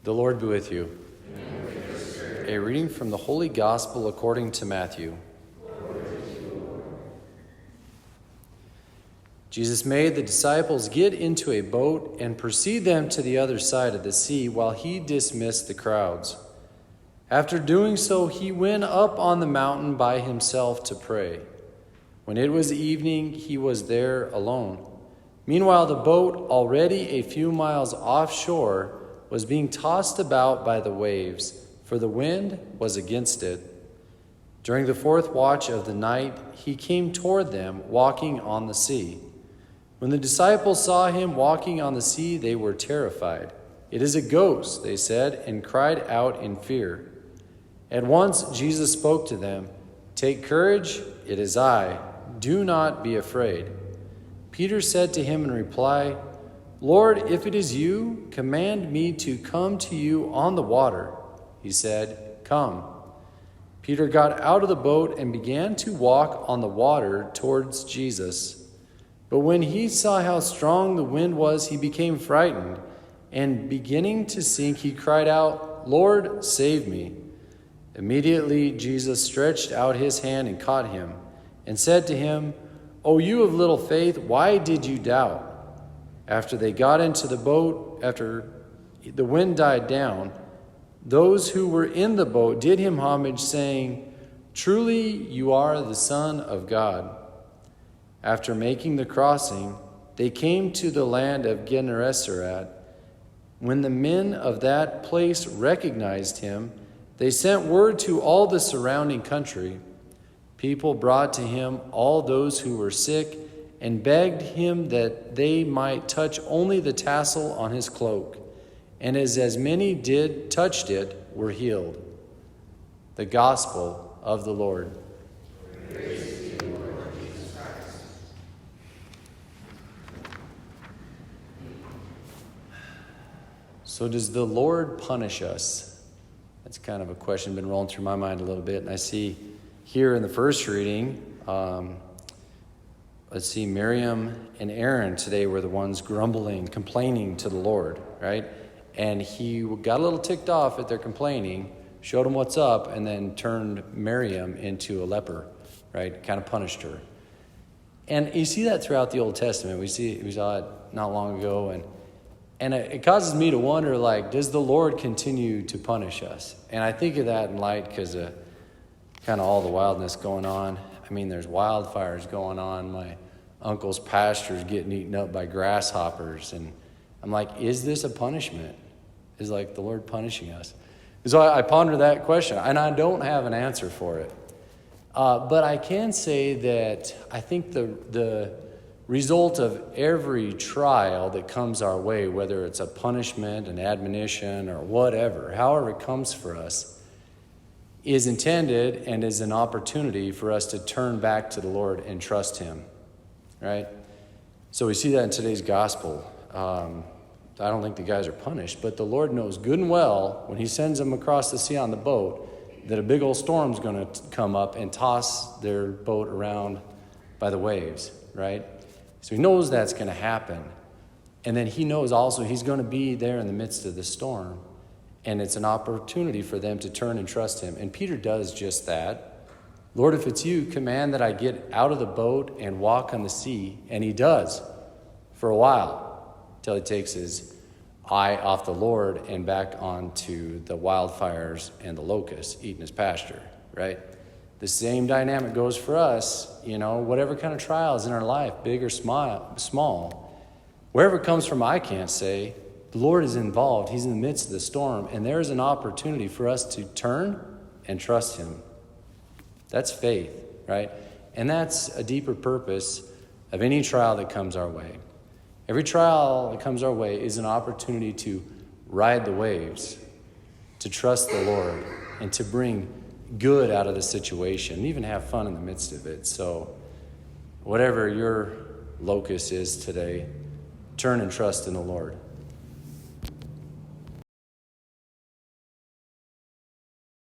The Lord be with you. A reading from the Holy Gospel according to Matthew. Jesus made the disciples get into a boat and proceed them to the other side of the sea while he dismissed the crowds. After doing so, he went up on the mountain by himself to pray. When it was evening, he was there alone. Meanwhile, the boat, already a few miles offshore, was being tossed about by the waves, for the wind was against it. During the fourth watch of the night, he came toward them, walking on the sea. When the disciples saw him walking on the sea, they were terrified. "It is a ghost," they said, and cried out in fear. At once Jesus spoke to them. "Take courage, it is I. Do not be afraid." Peter said to him in reply, "Lord, if it is you, command me to come to you on the water." He said, "Come." Peter got out of the boat and began to walk on the water towards Jesus. But when he saw how strong the wind was, he became frightened, and beginning to sink, he cried out, "Lord, save me." Immediately Jesus stretched out his hand and caught him, and said to him, "O you of little faith, why did you doubt?" After they got into the boat, after the wind died down, those who were in the boat did him homage, saying, "Truly you are the Son of God." After making the crossing, they came to the land of Gennesaret. When the men of that place recognized him, they sent word to all the surrounding country. People brought to him all those who were sick and begged him that they might touch only the tassel on his cloak. And as many did touched it, were healed. The Gospel of the Lord. Praise to you, Lord Jesus Christ. So does the Lord punish us? That's kind of a question been rolling through my mind a little bit. And I see here in the first reading, let's see, Miriam and Aaron today were the ones grumbling, complaining to the Lord, right? And he got a little ticked off at their complaining, showed them what's up, and then turned Miriam into a leper, right? Kind of punished her. And you see that throughout the Old Testament. We saw it not long ago, and it causes me to wonder, like, does the Lord continue to punish us? And I think of that in light because of kind of all the wildness going on. I mean, there's wildfires going on. My uncle's pasture's getting eaten up by grasshoppers. And I'm like, is this a punishment? Is like the Lord punishing us? So I ponder that question, and I don't have an answer for it. But I can say that I think the result of every trial that comes our way, whether it's a punishment, an admonition, or whatever, however it comes for us, is intended and is an opportunity for us to turn back to the Lord and trust him, right? So we see that in today's gospel. I don't think the guys are punished, but the Lord knows good and well when he sends them across the sea on the boat that a big old storm's going to come up and toss their boat around by the waves, right? So he knows that's going to happen. And then he knows also he's going to be there in the midst of the storm. And it's an opportunity for them to turn and trust him. And Peter does just that. "Lord, if it's you, command that I get out of the boat and walk on the sea." And he does for a while, until he takes his eye off the Lord and back onto the wildfires and the locusts eating his pasture, right? The same dynamic goes for us, whatever kind of trials in our life, big or small. Wherever it comes from, I can't say. The Lord is involved. He's in the midst of the storm, and there's an opportunity for us to turn and trust him. That's faith, right? And that's a deeper purpose of any trial that comes our way. Every trial that comes our way is an opportunity to ride the waves, to trust the Lord, and to bring good out of the situation, and even have fun in the midst of it. So whatever your locus is today, turn and trust in the Lord.